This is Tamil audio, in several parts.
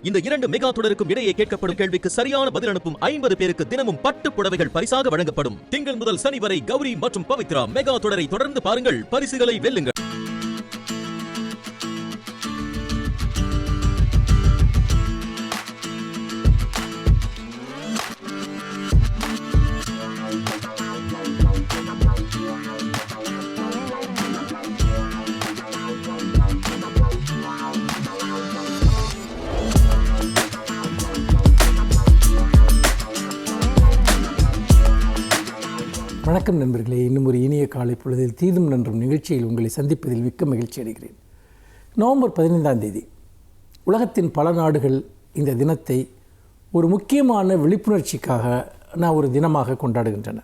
இந்த 2 மெகா தொடருக்கும் இடையே கேட்கப்படும் கேள்விக்கு சரியான பதில் அனுப்பும் 50 பேருக்கு தினமும் பட்டு புடவைகள் பரிசாக வழங்கப்படும். திங்கள் முதல் சனி வரை கௌரி மற்றும் பவித்ரா மெகா தொடரை தொடர்ந்து பாருங்கள், பரிசுகளை வெல்லுங்கள். வணக்கம் நண்பர்களே, இன்னும் ஒரு இனிய காலை பொழுதில் தீதும் நன்றும் நிகழ்ச்சியில் உங்களை சந்திப்பதில் மிக்க மகிழ்ச்சி அடைகிறேன். நவம்பர் 15ஆம் தேதி உலகத்தின் பல நாடுகள் இந்த தினத்தை ஒரு முக்கியமான விழிப்புணர்ச்சிக்காக ஒரு தினமாக கொண்டாடுகின்றன.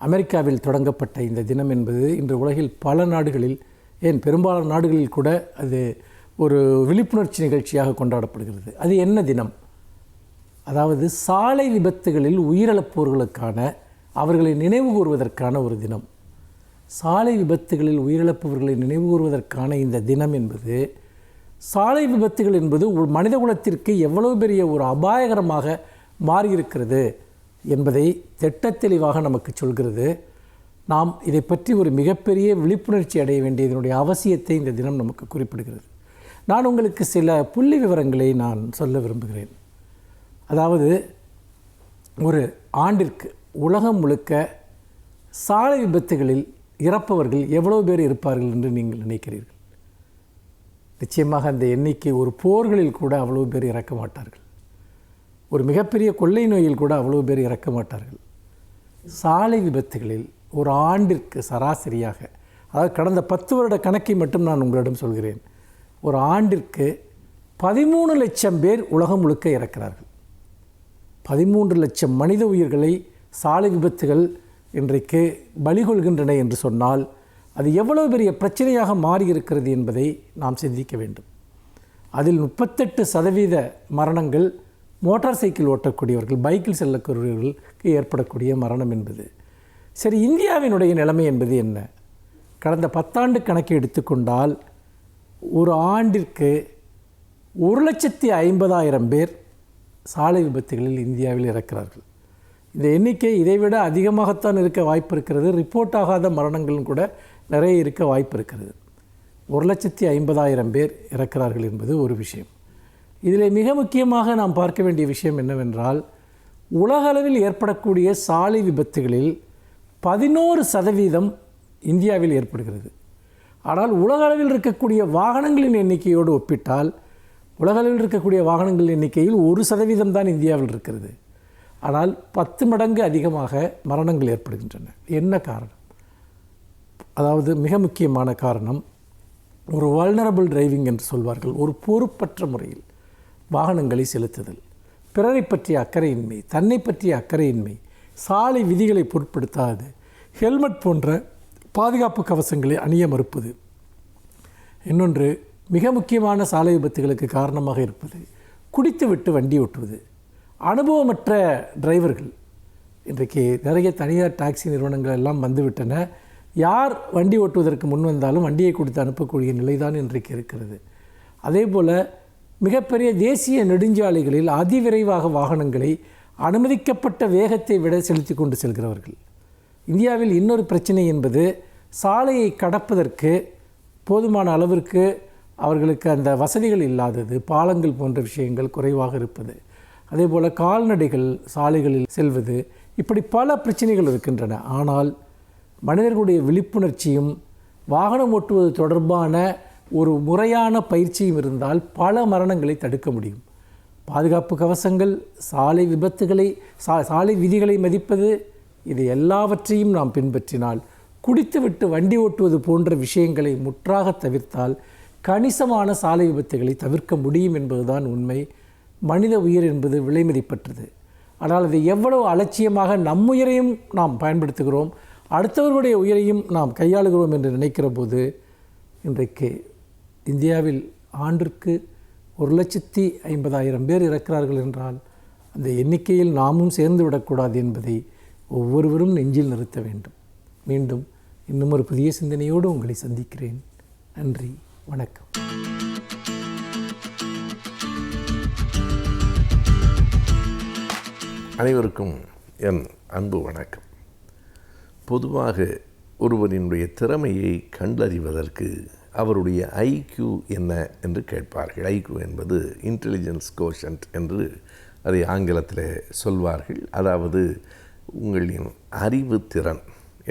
அமெரிக்காவில் தொடங்கப்பட்ட இந்த தினம் என்பது இன்று உலகில் பல நாடுகளில், ஏன் பெரும்பாலான நாடுகளில் கூட அது ஒரு விழிப்புணர்ச்சி நிகழ்ச்சியாக கொண்டாடப்படுகிறது. அது என்ன தினம்? அதாவது சாலை விபத்துகளில் உயிரிழப்போர்களுக்கான, அவர்களை நினைவு கூறுவதற்கான ஒரு தினம். சாலை விபத்துகளில் உயிரிழப்பவர்களை நினைவு கூறுவதற்கான இந்த தினம் என்பது, சாலை விபத்துகள் என்பது மனித குலத்திற்கு எவ்வளவு பெரிய ஒரு அபாயகரமாக மாறியிருக்கிறது என்பதை திட்டத்தெளிவாக நமக்கு சொல்கிறது. நாம் இதை பற்றி ஒரு மிகப்பெரிய விழிப்புணர்ச்சி அடைய வேண்டியதனுடைய அவசியத்தை இந்த தினம் நமக்கு குறிப்பிடுகிறது. நான் உங்களுக்கு சில புள்ளி விவரங்களை நான் சொல்ல விரும்புகிறேன். அதாவது ஒரு ஆண்டிற்கு உலகம் முழுக்க சாலை விபத்துகளில் இறப்பவர்கள் எவ்வளோ பேர் இருப்பார்கள் என்று நீங்கள் நினைக்கிறீர்கள்? நிச்சயமாக அந்த எண்ணிக்கை ஒரு போர்களில் கூட அவ்வளோ பேர் இறக்க மாட்டார்கள். ஒரு மிகப்பெரிய கொள்ளை நோயில் கூட அவ்வளோ பேர் இறக்க மாட்டார்கள். சாலை விபத்துகளில் ஒரு ஆண்டிற்கு சராசரியாக, அதாவது கடந்த 10 வருட கணக்கை மட்டும் நான் உங்களிடம் சொல்கிறேன், ஒரு ஆண்டிற்கு 13 லட்சம் பேர் உலகம் முழுக்க இறக்கிறார்கள். 13 லட்சம் மனித உயிர்களை சாலை விபத்துகள் இன்றைக்கு பலிகொள்கின்றன என்று சொன்னால் அது எவ்வளவு பெரிய பிரச்சனையாக மாறியிருக்கிறது என்பதை நாம் சிந்திக்க வேண்டும். அதில் 38% மரணங்கள் மோட்டார் சைக்கிள் ஓட்டக்கூடியவர்கள், பைக்கில் செல்லக்கூடியவர்களுக்கு ஏற்படக்கூடிய மரணம் என்பது. சரி, இந்தியாவினுடைய நிலைமை என்பது என்ன? கடந்த 10 ஆண்டு கணக்கை எடுத்துக்கொண்டால் ஒரு ஆண்டிற்கு 1,50,000 பேர் சாலை விபத்துகளில் இந்தியாவில் இறக்கிறார்கள். இந்த எண்ணிக்கை இதைவிட அதிகமாகத்தான் இருக்க வாய்ப்பு இருக்கிறது. ரிப்போர்ட் ஆகாத மரணங்களும் கூட நிறைய இருக்க வாய்ப்பு இருக்கிறது. 1,50,000 பேர் இறக்கிறார்கள் என்பது ஒரு விஷயம். இதில் மிக முக்கியமாக நாம் பார்க்க வேண்டிய விஷயம் என்னவென்றால், உலக அளவில் ஏற்படக்கூடிய சாலை விபத்துகளில் 11% இந்தியாவில் ஏற்படுகிறது. ஆனால் உலக அளவில் இருக்கக்கூடிய வாகனங்களின் எண்ணிக்கையோடு ஒப்பிட்டால் உலக அளவில் இருக்கக்கூடிய வாகனங்களின் எண்ணிக்கையில் 1% தான் இந்தியாவில் இருக்கிறது. ஆனால் 10 மடங்கு அதிகமாக மரணங்கள் ஏற்படுகின்றன. என்ன காரணம்? அதாவது மிக முக்கியமான காரணம், ஒரு வல்னரபிள் டிரைவிங் என்று சொல்வார்கள். ஒரு பொறுப்பற்ற முறையில் வாகனங்களை செலுத்துதல், பிறரை பற்றிய அக்கறையின்மை, தன்னை பற்றிய அக்கறையின்மை, சாலை விதிகளை பொருட்படுத்தாது, ஹெல்மெட் போன்ற பாதுகாப்பு கவசங்களை அணிய மறுப்பது. இன்னொன்று, மிக முக்கியமான சாலை விபத்துகளுக்கு காரணமாக இருப்பது குடித்துவிட்டு வண்டி ஓட்டுவது. அனுபவமற்ற டிரைவர்கள், இன்றைக்கு நிறைய தனியார் டாக்ஸி நிறுவனங்கள் எல்லாம் வந்துவிட்டன. யார் வண்டி ஓட்டுவதற்கு முன் வந்தாலும் வண்டியை கொடுத்து அனுப்பக்கூடிய நிலைதான் இன்றைக்கு இருக்கிறது. அதே போல் மிகப்பெரிய தேசிய நெடுஞ்சாலைகளில் அதிவிரைவாக வாகனங்களை அனுமதிக்கப்பட்ட வேகத்தை விட செலுத்தி கொண்டு செல்கிறவர்கள். இந்தியாவில் இன்னொரு பிரச்சனை என்பது, சாலையை கடப்பதற்கு போதுமான அளவிற்கு அவர்களுக்கு அந்த வசதிகள் இல்லாதது, பாலங்கள் போன்ற விஷயங்கள் குறைவாக இருப்பது, அதே போல் கால்நடைகள் சாலைகளில் செல்வது, இப்படி பல பிரச்சனைகள் இருக்கின்றன. ஆனால் மனிதர்களுடைய விழிப்புணர்ச்சியும் வாகனம் ஓட்டுவது தொடர்பான ஒரு முறையான பயிற்சியும் இருந்தால் பல மரணங்களை தடுக்க முடியும். பாதுகாப்பு கவசங்கள், சாலை விபத்துகளை, சாலை விதிகளை மதிப்பது, இது எல்லாவற்றையும் நாம் பின்பற்றினால், குடித்துவிட்டு வண்டி ஓட்டுவது போன்ற விஷயங்களை முற்றாக தவிர்த்தால் கணிசமான சாலை விபத்துகளை தவிர்க்க முடியும் என்பதுதான் உண்மை. மனித உயிர் என்பது விலைமதிப்பற்றது. ஆனால் அதை எவ்வளவு அலட்சியமாக நம் உயிரையும் நாம் பயன்படுத்துகிறோம், அடுத்தவர்களுடைய உயிரையும் நாம் கையாளுகிறோம் என்று நினைக்கிற போது, இன்றைக்கு இந்தியாவில் ஆண்டிற்கு 1,50,000 பேர் இறக்கிறார்கள் என்றால் அந்த எண்ணிக்கையில் நாமும் சேர்ந்து விடக்கூடாது என்பதை ஒவ்வொருவரும் நெஞ்சில் நிறுத்த வேண்டும். மீண்டும் இன்னும் ஒரு புதிய சிந்தனையோடு உங்களை சந்திக்கிறேன். நன்றி, வணக்கம். அனைவருக்கும் என் அன்பு வணக்கம். பொதுவாக ஒருவரினுடைய திறமையை கண்டறிவதற்கு அவருடைய ஐக்யூ என்ன என்று கேட்பார்கள். ஐக்யூ என்பது இன்டெலிஜென்ஸ் கோஷன்ட் என்று அதை ஆங்கிலத்தில் சொல்வார்கள். அதாவது உங்களின் அறிவுத்திறன்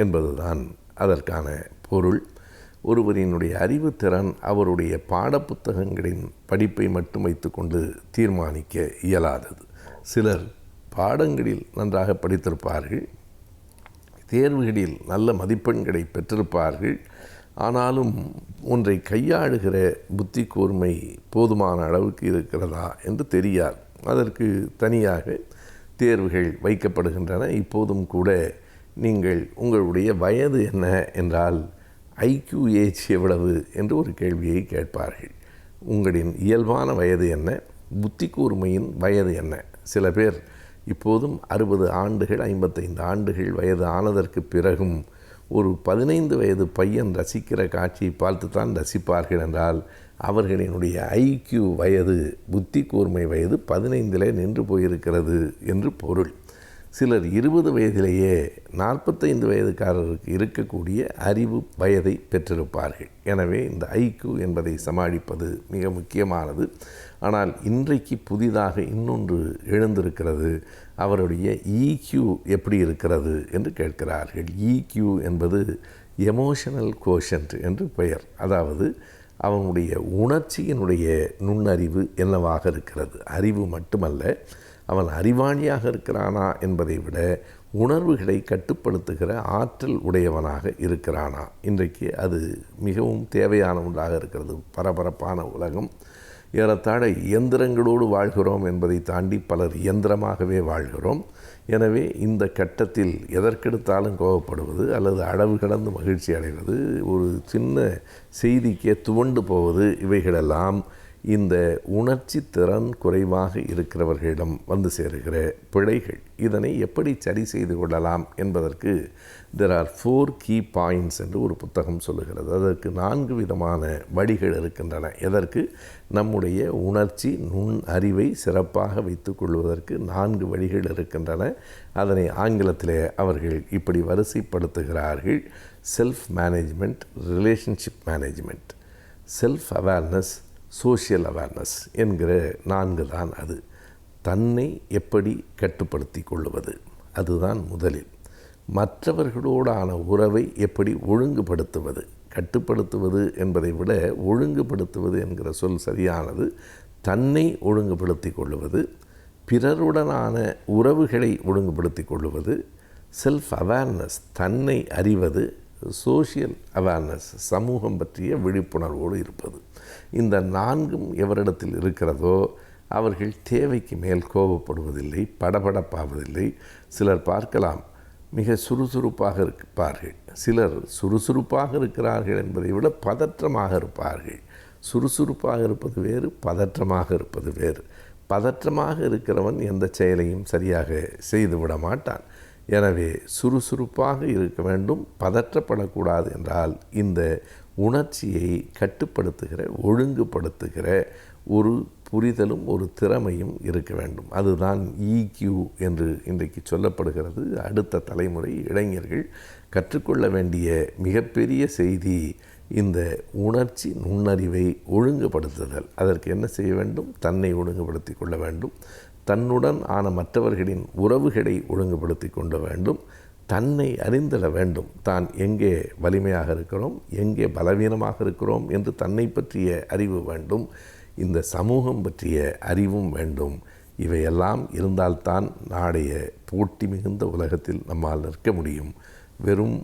என்பதுதான் அதற்கான பொருள். ஒருவரினுடைய அறிவுத்திறன் அவருடைய பாடப்புத்தகங்களின் படிப்பை மட்டும் வைத்துக்கொண்டு தீர்மானிக்க இயலாதது. சிலர் பாடங்களில் நன்றாக படித்திருப்பார்கள், தேர்வுகளில் நல்ல மதிப்பெண்களை பெற்றிருப்பார்கள். ஆனாலும் ஒன்றை கையாளுகிற புத்தி கூர்மை போதுமான அளவுக்கு இருக்கிறதா என்று தெரியாது. அதற்கு தனியாக தேர்வுகள் வைக்கப்படுகின்றன. இப்போதும் கூட நீங்கள் உங்களுடைய வயது என்ன என்றால் ஐக்யூ ஏஜ் எவ்வளவு என்று ஒரு கேள்வியை கேட்பார்கள். உங்களின் இயல்பான வயது என்ன, புத்தி கூர்மையின் வயது என்ன? சில பேர் இப்போதும் 60 ஆண்டுகள் 55 ஆண்டுகள் வயது ஆனதற்கு பிறகும் ஒரு 15 வயது பையன் ரசிக்கிற காட்சியை பார்த்து தான் ரசிப்பார்கள் என்றால் அவர்களினுடைய ஐக்யூ வயது, புத்தி கூர்மை வயது 15 நின்று போயிருக்கிறது என்று பொருள். சிலர் 20 வயதிலேயே 45 வயதுக்காரருக்கு இருக்கக்கூடிய அறிவு வயதை பெற்றிருப்பார்கள். எனவே இந்த ஐக்யூ என்பதை சமாளிப்பது மிக முக்கியமானது. ஆனால் இன்றைக்கு புதிதாக இன்னொன்று எழுந்திருக்கிறது. அவருடைய ஈக்யூ எப்படி இருக்கிறது என்று கேட்கிறார்கள். ஈக்யூ என்பது எமோஷனல் கோஷன்ட் என்று பெயர். அதாவது அவனுடைய உணர்ச்சியினுடைய நுண்ணறிவு என்னவாக இருக்கிறது. அறிவு மட்டுமல்ல, அவன் அறிவாளியாக இருக்கிறானா என்பதை விட உணர்வுகளை கட்டுப்படுத்துகிற ஆற்றல் உடையவனாக இருக்கிறானா. இன்றைக்கு அது மிகவும் தேவையான ஒன்றாக இருக்கிறது. பரபரப்பான உலகம், ஏறத்தாழ இயந்திரங்களோடு வாழ்கிறோம் என்பதை தாண்டி பலர் இயந்திரமாகவே வாழ்கிறோம். எனவே இந்த கட்டத்தில் எதற்கெடுத்தாலும் கோபப்படுவது அல்லது அளவு கடந்து மகிழ்ச்சி அடைவது, ஒரு சின்ன செய்திக்கே துவண்டு போவது, இவைகளெல்லாம் இந்த உணர்ச்சி திறன் குறைவாக இருக்கிறவர்களிடம் வந்து சேருகிற பிழைகள். இதனை எப்படி சரி செய்து கொள்ளலாம் என்பதற்கு there are 4 key points என்று ஒரு புத்தகம் சொல்லுகிறது. அதற்கு 4 விதமான வழிகள் இருக்கின்றன. எதற்கு? நம்முடைய உணர்ச்சி நுண் அறிவை சிறப்பாக வைத்து கொள்வதற்கு 4 வழிகள் இருக்கின்றன. அதனை ஆங்கிலத்திலே அவர்கள் இப்படி வரிசைப்படுத்துகிறார்கள்: self management, relationship management, self awareness, social awareness என்கிற 4 தான் அது. தன்னை எப்படி கட்டுப்படுத்தி கொள்வது, அதுதான் முதலில். மற்றவர்களோடான உறவை எப்படி ஒழுங்குபடுத்துவது. கட்டுப்படுத்துவது என்பதை விட ஒழுங்குபடுத்துவது என்கிற சொல் சரியானது. தன்னை ஒழுங்குபடுத்தி கொள்வது, பிறருடனான உறவுகளை ஒழுங்குபடுத்தி கொள்வது, செல்ஃப் அவேர்னஸ் தன்னை அறிவது, சோஷியல் அவேர்னஸ் சமூகம் பற்றிய விழிப்புணர்வோடு இருப்பது. இந்த 4ம் எவரிடத்தில் இருக்கிறதோ அவர்கள் தேவைக்கு மேல் கோபப்படுவதில்லை, படபடப்பாவதில்லை. சிலர் பார்க்கலாம் மிக சுறுசுறுப்பாக இருப்பார்கள். சிலர் சுறுசுறுப்பாக இருக்கிறார்கள் என்பதை விட பதற்றமாக இருப்பார்கள். சுறுசுறுப்பாக இருப்பது வேறு, பதற்றமாக இருப்பது வேறு. பதற்றமாக இருக்கிறவன் எந்த செயலையும் சரியாக செய்துவிட மாட்டான். எனவே சுறுசுறுப்பாக இருக்க வேண்டும், பதற்றப்படக்கூடாது. என்றால் இந்த உணர்ச்சியை கட்டுப்படுத்துகிற, ஒழுங்குபடுத்துகிற ஒரு புரிதலும் ஒரு திறமையும் இருக்க வேண்டும். அதுதான் ஈக்யூ என்று இன்றைக்கு சொல்லப்படுகிறது. அடுத்த தலைமுறை இளைஞர்கள் கற்றுக்கொள்ள வேண்டிய மிகப்பெரிய செய்தி இந்த உணர்ச்சி நுண்ணறிவை ஒழுங்குபடுத்துதல். அதற்கு என்ன செய்ய வேண்டும்? தன்னை ஒழுங்குபடுத்தி கொள்ள வேண்டும். தன்னுடன் ஆன மற்றவர்களின் உறவுகளை ஒழுங்குபடுத்தி கொள்ள வேண்டும். தன்னை அறிந்திட வேண்டும். தான் எங்கே வலிமையாக இருக்கிறோம், எங்கே பலவீனமாக இருக்கிறோம் என்று தன்னை பற்றிய அறிவு வேண்டும். இந்த சமூகம் பற்றிய அறிவும் வேண்டும். இவையெல்லாம் இருந்தால்தான் நாளைய போட்டி மிகுந்த உலகத்தில் நம்மால் நிற்க முடியும். வெறும்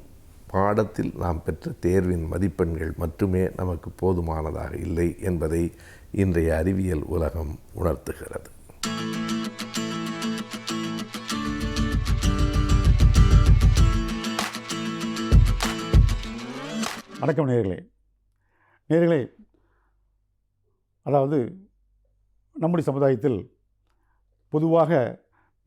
பாடத்தில் நாம் பெற்ற தேர்வின் மதிப்பெண்கள் மட்டுமே நமக்கு போதுமானதாக இல்லை என்பதை இன்றைய அறிவியல் உலகம் உணர்த்துகிறது. வணக்கம் நேயர்களே, அதாவது நம்முடைய சமுதாயத்தில் பொதுவாக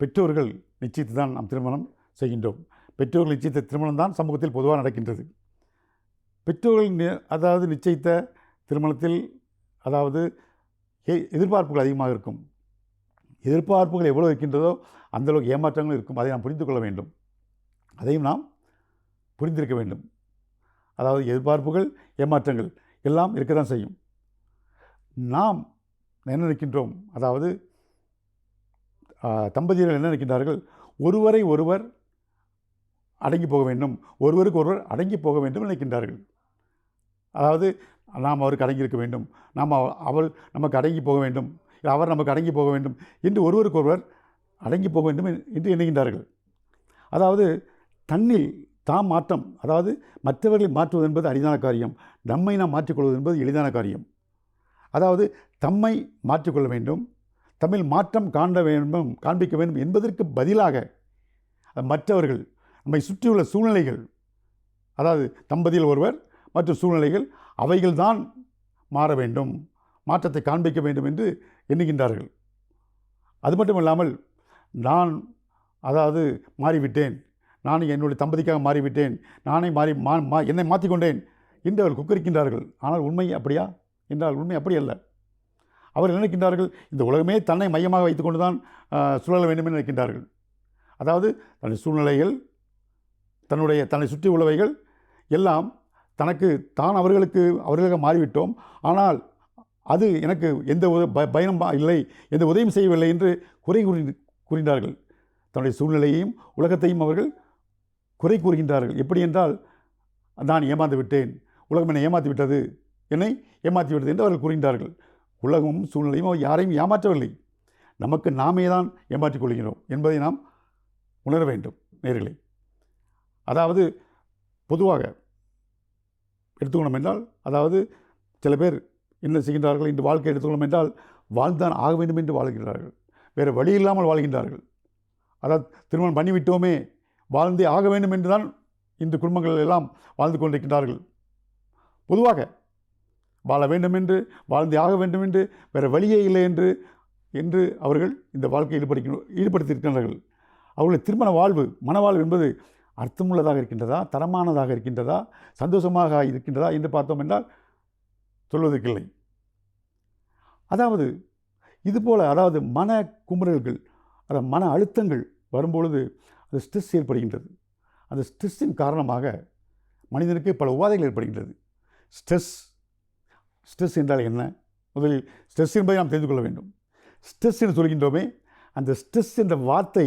பெற்றோர்கள் நிச்சயித்து தான் நாம் திருமணம் செய்கின்றோம். பெற்றோர்கள் நிச்சயித்த திருமணம் தான் சமூகத்தில் பொதுவாக நடக்கின்றது. பெற்றோர்கள் நிச்சயித்த திருமணத்தில் எதிர்பார்ப்புகள் அதிகமாக இருக்கும். எதிர்பார்ப்புகள் எவ்வளோ இருக்கின்றதோ அந்தளவுக்கு ஏமாற்றங்களும் இருக்கும். அதை நாம் புரிந்து கொள்ள வேண்டும், அதையும் நாம் புரிந்திருக்க வேண்டும். அதாவது எதிர்பார்ப்புகள், ஏமாற்றங்கள் எல்லாம் இருக்க தான் செய்யும். நாம் என்ன நினைக்கின்றோம், அதாவது தம்பதியர்கள் என்ன நினைக்கின்றார்கள், ஒருவரை ஒருவர் அடங்கி போக வேண்டும், ஒருவருக்கு ஒருவர் அடங்கி போக வேண்டும் நினைக்கின்றார்கள். அதாவது நாம் அவருக்கு அடங்கியிருக்க வேண்டும், அவள் நமக்கு அடங்கி போக வேண்டும், அவர் நமக்கு அடங்கி போக வேண்டும் என்று ஒருவருக்கு ஒருவர் அடங்கி போக வேண்டும் என்று எண்ணுகின்றார்கள். அதாவது தன்னில் தாம் மாற்றம், அதாவது மற்றவர்களை மாற்றுவது என்பது அரிதான காரியம், நம்மை நாம் மாற்றிக்கொள்வது என்பது எளிதான காரியம். அதாவது தம்மை மாற்றிக்கொள்ள வேண்டும், தம்மில் மாற்றம் காண்பிக்க வேண்டும் என்பதற்கு பதிலாக மற்றவர்கள், நம்மை சுற்றியுள்ள சூழ்நிலைகள், அதாவது தம்பதியில் ஒருவர் மற்றும் சூழ்நிலைகள், அவைகள்தான் மாற வேண்டும், மாற்றத்தை காண்பிக்க வேண்டும் என்று எண்ணுகின்றார்கள். அது மட்டும் இல்லாமல் நான் அதாவது மாறிவிட்டேன், நான் என்னுடைய தம்பதிக்காக மாறிவிட்டேன், நானே என்னை மாற்றிக்கொண்டேன் என்று அவர்கள் குக்கரிக்கின்றார்கள். ஆனால் உண்மை அப்படியா என்றால் உண்மை அப்படி அல்ல. அவர்கள் நினைக்கின்றார்கள் இந்த உலகமே தன்னை மையமாக வைத்துக்கொண்டு தான் சுழல வேண்டும் என்று நினைக்கின்றார்கள். அதாவது தன்னுடைய சூழ்நிலைகள், தன்னை சுற்றி உள்ளவைகள் எல்லாம் தான் அவர்களுக்கு மாறிவிட்டோம், ஆனால் அது எனக்கு எந்த பயனும் இல்லை, எந்த உதவியும் செய்யவில்லை என்று குறை கூறுகின்றார்கள். தன்னுடைய சூழ்நிலையையும் உலகத்தையும் அவர்கள் குறை கூறுகின்றார்கள். எப்படி என்றால், நான் ஏமாந்து விட்டேன், உலகம் என்னை ஏமாற்றி விட்டது, என்னை ஏமாற்றி விட்டது என்று அவர்கள் கூறுகின்றார்கள். உலகமும் சூழ்நிலையும் யாரையும் ஏமாற்றவில்லை, நமக்கு நாமே தான் ஏமாற்றிக் கொள்கிறோம் என்பதை நாம் உணர வேண்டும் நேயர்களே. அதாவது பொதுவாக எடுத்துக்கொள்ளணும் என்றால், அதாவது சில பேர் என்ன செய்கின்றார்கள், இந்த வாழ்க்கை எடுத்துக்கொள்ளணும் என்றால் வாழ்ந்தான் ஆக வேண்டும் என்று வாழ்கின்றார்கள், வேறு வழி இல்லாமல் வாழ்கின்றார்கள். அதாவது திருமணம் பண்ணிவிட்டோமே, வாழ்ந்தே ஆக வேண்டும் என்று தான் இந்த குடும்பங்கள் எல்லாம் வாழ்ந்து கொண்டிருக்கின்றார்கள். பொதுவாக வாழ வேண்டும் என்று, வாழ்ந்தே ஆக வேண்டும் என்று, வேறு வழியே இல்லை என்று அவர்கள் இந்த வாழ்க்கையை ஈடுபடுத்தியிருக்கின்றார்கள். அவர்களுடைய திருமண வாழ்வு, மனவாழ்வு என்பது அர்த்தமுள்ளதாக இருக்கின்றதா, தரமானதாக இருக்கின்றதா, சந்தோஷமாக இருக்கின்றதா என்று பார்த்தோம் என்றால் சொல்வதற்கில்லை. அதாவது இதுபோல், அதாவது மன குமுறல்கள், அதாவது மன அழுத்தங்கள் வரும்பொழுது அது ஸ்ட்ரெஸ் ஏற்படுகின்றது. அந்த ஸ்ட்ரெஸ்ஸின் காரணமாக மனிதனுக்கு பல உபாதைகள் ஏற்படுகின்றது. ஸ்ட்ரெஸ் என்றால் என்ன? முதலில் ஸ்ட்ரெஸ் என்பதை நாம் தெரிந்து கொள்ள வேண்டும். ஸ்ட்ரெஸ் என்று சொல்கின்றோமே, அந்த ஸ்ட்ரெஸ் என்ற வார்த்தை,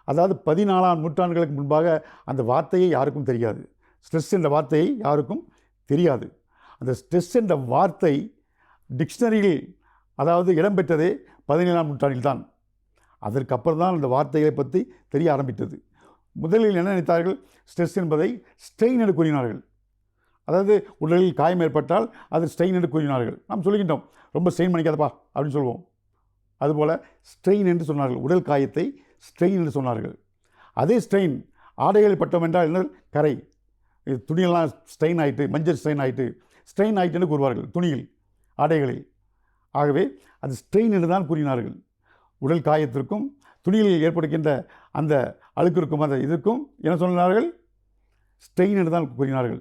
அதாவது 14ஆம் நூற்றாண்டுகளுக்கு முன்பாக அந்த வார்த்தையை யாருக்கும் தெரியாது. ஸ்ட்ரெஸ் என்ற வார்த்தையை யாருக்கும் தெரியாது. அந்த ஸ்ட்ரெஸ் என்ற வார்த்தை டிக்ஷனரியில் அதாவது இடம்பெற்றதே 17ஆம் நூற்றாண்டில் தான். அதற்கப்புறம் தான் அந்த வார்த்தைகளை பற்றி தெரிய ஆரம்பித்தது. முதலில் என்ன நினைத்தார்கள், ஸ்ட்ரெஸ் என்பதை ஸ்ட்ரெயின் என்று கூறினார்கள். அதாவது உடலில் காயம் ஏற்பட்டால் அது ஸ்ட்ரெயின் என்று கூறினார்கள். நாம் சொல்கின்றோம், ரொம்ப ஸ்ட்ரெயின் பண்ணிக்காதப்பா அப்படின்னு சொல்லுவோம். அதுபோல் ஸ்ட்ரெயின் என்று சொன்னார்கள், உடல் காயத்தை ஸ்ட்ரெயின் என்று சொன்னார்கள். அதே ஸ்ட்ரெயின் ஆடைகளில் பட்டோம் என்றால் என்ன, கரை, துணியெல்லாம் ஸ்ட்ரெயின் ஆகிட்டு, மஞ்சள் ஸ்ட்ரெயின் ஆகிட்டு என்று கூறுவார்கள் துணியில், ஆடைகளில். ஆகவே அது ஸ்ட்ரெயின் என்று தான் கூறினார்கள். உடல் காயத்திற்கும் துணியில் ஏற்படுகின்ற அந்த அழுக்கிற்கும் அந்த இதற்கும் என்ன சொன்னார்கள், ஸ்ட்ரெயின் என்று தான் கூறினார்கள்.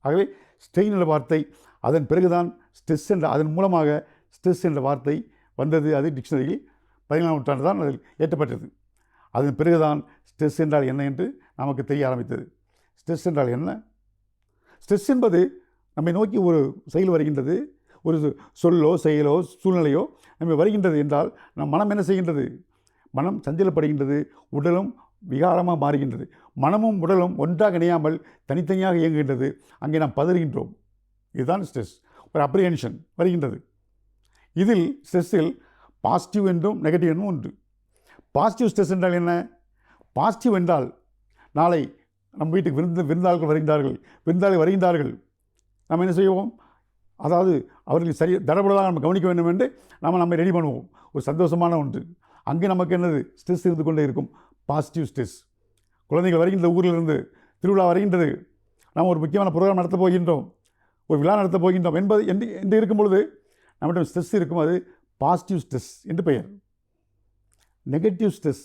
ஆகவே ஸ்ட்ரெயின் என்ற வார்த்தை, அதன் பிறகுதான் ஸ்ட்ரெஸ் என்ற, அதன் மூலமாக ஸ்ட்ரெஸ் என்ற வார்த்தை வந்தது. அது டிக்ஷனரியில் 17ஆம் நூற்றாண்டு தான் அதில் ஏற்றப்பட்டது. அதன் பிறகுதான் ஸ்ட்ரெஸ் என்றால் என்ன என்று நமக்கு தெரிய ஆரம்பித்தது. ஸ்ட்ரெஸ் என்றால் என்ன? ஸ்ட்ரெஸ் என்பது நம்மை நோக்கி ஒரு செயல் வருகின்றது, ஒரு சொல்லோ செயலோ சூழ்நிலையோ நம்ம வருகின்றது என்றால் நம் மனம் என்ன செய்கின்றது? மனம் சஞ்சலப்படுகின்றது, உடலும் விகாரமாக மாறுகின்றது. மனமும் உடலும் ஒன்றாக இணையாமல் தனித்தனியாக இயங்குகின்றது. அங்கே நாம் பதறுகின்றோம். இதுதான் ஸ்ட்ரெஸ். ஒரு அப்ரிஹென்ஷன் வருகின்றது. இதில் ஸ்ட்ரெஸ்ஸில் பாசிட்டிவ் என்றும் நெகட்டிவ் என்றும் உண்டு. பாசிட்டிவ் ஸ்ட்ரெஸ் என்றால் என்ன? பாசிட்டிவ் என்றால், நாளை நம் வீட்டுக்கு விருந்தாளர்கள் வருகின்றார்கள், நாம் என்ன செய்வோம்? அதாவது அவர்கள் தடபுடலாக நம்ம கவனிக்க வேண்டும் என்று நம்மை ரெடி பண்ணுவோம். ஒரு சந்தோஷமான ஒன்று. அங்கே நமக்கு என்னது, ஸ்ட்ரெஸ் இருந்து கொண்டே இருக்கும், பாசிட்டிவ் ஸ்ட்ரெஸ். குழந்தைகள் வருகின்ற ஊரிலிருந்து திருவிழா வருகின்றது, நாம் ஒரு முக்கியமான ப்ரோக்ராம் நடத்தப் போகின்றோம், ஒரு விழா நடத்தப் போகின்றோம் என்று இருக்கும் பொழுது நம்மிடம் ஸ்ட்ரெஸ் இருக்கும். அது பாசிட்டிவ் ஸ்ட்ரெஸ் என்று பெயர். நெகட்டிவ் ஸ்ட்ரெஸ்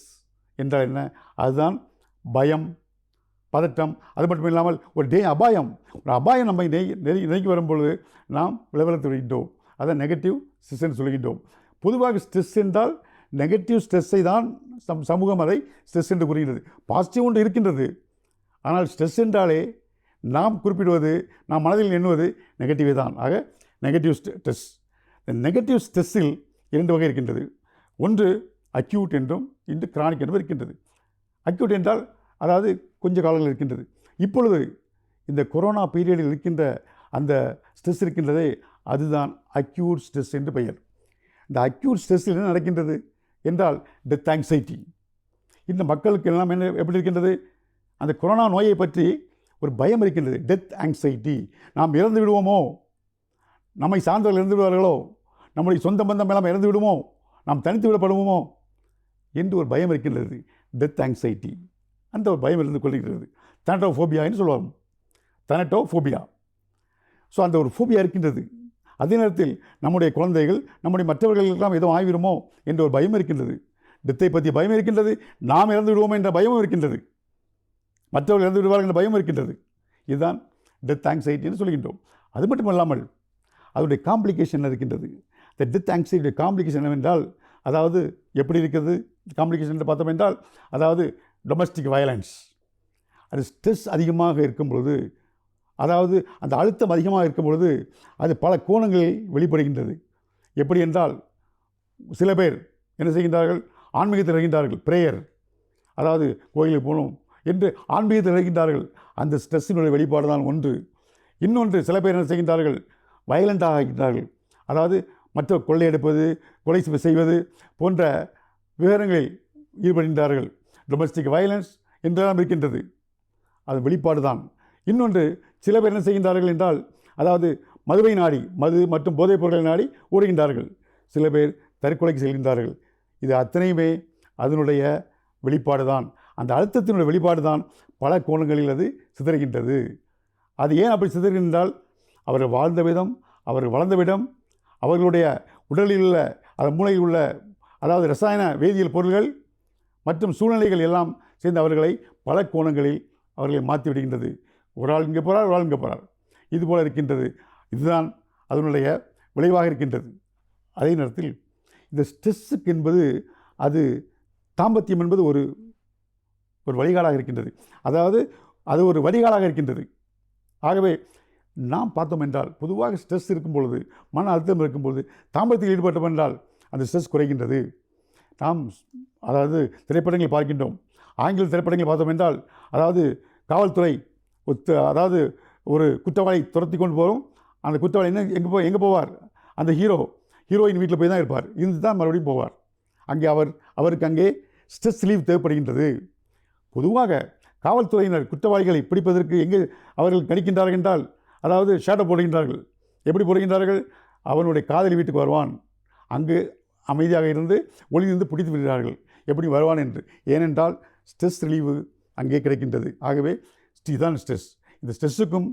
என்றால் என்ன? அதுதான் பயம், பதட்டம். அது மட்டும் இல்லாமல் ஒரு அபாயம் நம்மை நெருங்கி வரும்பொழுது நாம் விளவலத்து விடுகின்றோம். அதை நெகட்டிவ் ஸ்ட்ரெஸ் என்று சொல்கின்றோம். பொதுவாக ஸ்ட்ரெஸ் என்றால் நெகட்டிவ் ஸ்ட்ரெஸ்ஸை தான் சமூகம் அதை ஸ்ட்ரெஸ் என்று கூறுகிறது. பாசிட்டிவ் ஒன்று இருக்கின்றது. ஆனால் ஸ்ட்ரெஸ் என்றாலே நாம் குறிப்பிடுவது, நாம் மனதில் எண்ணுவது நெகட்டிவே தான். ஆக நெகட்டிவ் ஸ்ட்ரெஸ். இந்த நெகட்டிவ் ஸ்ட்ரெஸ்ஸில் 2 வகை இருக்கின்றது. ஒன்று அக்யூட் என்றும் இன்று கிரானிக் என்றும் இருக்கின்றது. அக்யூட் என்றால் அதாவது கொஞ்ச காலங்கள் இருக்கின்றது. இப்பொழுது இந்த கொரோனா பீரியடில் இருக்கின்ற அந்த ஸ்ட்ரெஸ் இருக்கின்றதே, அதுதான் அக்யூட் ஸ்ட்ரெஸ் என்று பெயர். இந்த அக்யூட் ஸ்ட்ரெஸ்ஸில் என்ன நடக்கின்றது என்றால் டெத் ஆங்ஸைட்டி. இந்த மக்களுக்கு எல்லாம் என்ன எப்படி இருக்கின்றது, அந்த கொரோனா நோயை பற்றி ஒரு பயம் இருக்கின்றது. Death anxiety. நாம் இறந்து விடுவோமோ, நம்மை சார்ந்தவர்கள் இறந்து விடுவார்களோ, நம்முடைய சொந்த பந்தம் எல்லாம் இறந்து விடுமோ, நாம் தனித்து விடப்படுவோமோ என்று ஒரு பயம் இருக்கின்றது. Death anxiety. அந்த ஒரு பயம் இருந்து கொள்கிறது. தனட்டோஃபோபியா என்று சொல்லுவாங்க. தனட்டோஃபோபியா. ஸோ அந்த ஒரு ஃபோபியா இருக்கின்றது. அதே நேரத்தில் நம்முடைய குழந்தைகள், நம்முடைய மற்றவர்களுக்கெல்லாம் எதுவும் ஆகிவிடுமோ என்ற ஒரு பயம் இருக்கின்றது. டெத்தை பற்றிய பயம் இருக்கின்றது. நாம் இறந்து விடுவோம் என்ற பயமும் இருக்கின்றது. மற்றவர்கள் இறந்து விடுவார்கள் என்ற பயம் இருக்கின்றது. இதுதான் டெத் ஆங்ஸைட்டி என்று சொல்கின்றோம். அது மட்டும் இல்லாமல் அதனுடைய காம்ப்ளிகேஷன் இருக்கின்றது. இந்த டெத் ஆங்ஸைட்டியுடைய காம்ப்ளிகேஷன் என்னவென்றால், அதாவது எப்படி இருக்கிறது காம்ப்ளிகேஷன் என்று பார்த்தோம் என்றால், அதாவது டொமஸ்டிக் வயலன்ஸ். அது ஸ்ட்ரெஸ் அதிகமாக இருக்கும் பொழுது, அதாவது அந்த அழுத்தம் அதிகமாக இருக்கும் பொழுது அது பல கோணங்களில் வெளிப்படுகின்றது. எப்படி என்றால், சில பேர் என்ன செய்கின்றார்கள், ஆன்மீகத்தில் இருக்கின்றார்கள். பிரேயர், அதாவது கோயிலுக்கு போகணும் என்று ஆன்மீகத்தில் இருக்கின்றார்கள். அந்த ஸ்ட்ரெஸ்ஸினுடைய வெளிப்பாடு தான் ஒன்று. இன்னொன்று, சில பேர் என்ன செய்கின்றார்கள், வயலண்டாக ஆகின்றார்கள். அதாவது மற்ற கொள்ளையெடுப்பது, கொலை செய்வது போன்ற விவரங்களில் ஈடுபடுகின்றார்கள். டொமஸ்டிக் வயலன்ஸ் என்றெல்லாம் இருக்கின்றது. அது வெளிப்பாடு தான். இன்னொன்று, சில பேர் என்ன செய்கின்றார்கள் என்றால், அதாவது மதுவை நாடி, மது மற்றும் போதைப் பொருட்களை நாடி ஓடுகின்றார்கள். சில பேர் தற்கொலைக்கு செல்கின்றார்கள். இது அத்தனையுமே அதனுடைய வெளிப்பாடு தான். அந்த அழுத்தத்தினுடைய வெளிப்பாடு தான் பல கோணங்களில் அது சிதறுகின்றது. அது ஏன் அப்படி சிதறுகின்றால், அவர்கள் வாழ்ந்த விதம், அவர்கள் வளர்ந்த விடம், அவர்களுடைய உடலில் உள்ள, அதன் மூளையில் உள்ள, அதாவது ரசாயன வேதியியல் பொருள்கள் மற்றும் சூழ்நிலைகள் எல்லாம் சேர்ந்து அவர்களை பல கோணங்களில் அவர்களை மாற்றி விடுகின்றது. ஒரு ஆள் இங்கே போகிறார், ஒரு ஆள் இங்கே போகிறார், இது போல் இருக்கின்றது. இதுதான் அதனுடைய விளைவாக இருக்கின்றது. அதே நேரத்தில் இந்த ஸ்ட்ரெஸ்ஸுக்கு என்பது, அது தாம்பத்தியம் என்பது ஒரு வழிகாலாக இருக்கின்றது. அதாவது அது ஒரு வடிகாலாக இருக்கின்றது. ஆகவே நாம் பார்த்தோம் என்றால், பொதுவாக ஸ்ட்ரெஸ் இருக்கும் பொழுது, மன அழுத்தம் இருக்கும் பொழுது தாம்பத்தியில் ஈடுபட்டோம் என்றால் அந்த ஸ்ட்ரெஸ் குறைகின்றது. நாம் அதாவது திரைப்படங்களை பார்க்கின்றோம். ஆங்கில திரைப்படங்களை பார்த்தோம் என்றால், அதாவது காவல்துறை அதாவது ஒரு குற்றவாளி துரத்தி கொண்டு போகிறோம். அந்த குற்றவாளி எங்கே போவார், அந்த ஹீரோயின் வீட்டில் போய் தான் இருப்பார். இருந்து தான் மறுபடியும் போவார். அங்கே அவருக்கு அங்கே ஸ்ட்ரெஸ் லீவ் தேவைப்படுகின்றது. பொதுவாக காவல்துறையினர் குற்றவாளிகளை பிடிப்பதற்கு எங்கே அவர்கள் கணிக்கின்றார்கள் என்றால், அதாவது ஷேடோ போடுகின்றார்கள். எப்படி போடுகின்றார்கள், அவனுடைய காதலி வீட்டுக்கு வருவான், அங்கு அமைதியாக இருந்து ஒளிந்து பிடித்து விடுகிறார்கள், எப்படி வருவான் என்று. ஏனென்றால் ஸ்ட்ரெஸ் ரிலீவு அங்கே கிடைக்கின்றது. ஆகவே இதுதான் ஸ்ட்ரெஸ். இந்த ஸ்ட்ரெஸ்ஸுக்கும்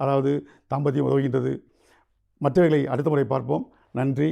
அதாவது தாம்பத்தியம் உதவுகின்றது. மற்றவைகளை அடுத்த முறை பார்ப்போம். நன்றி.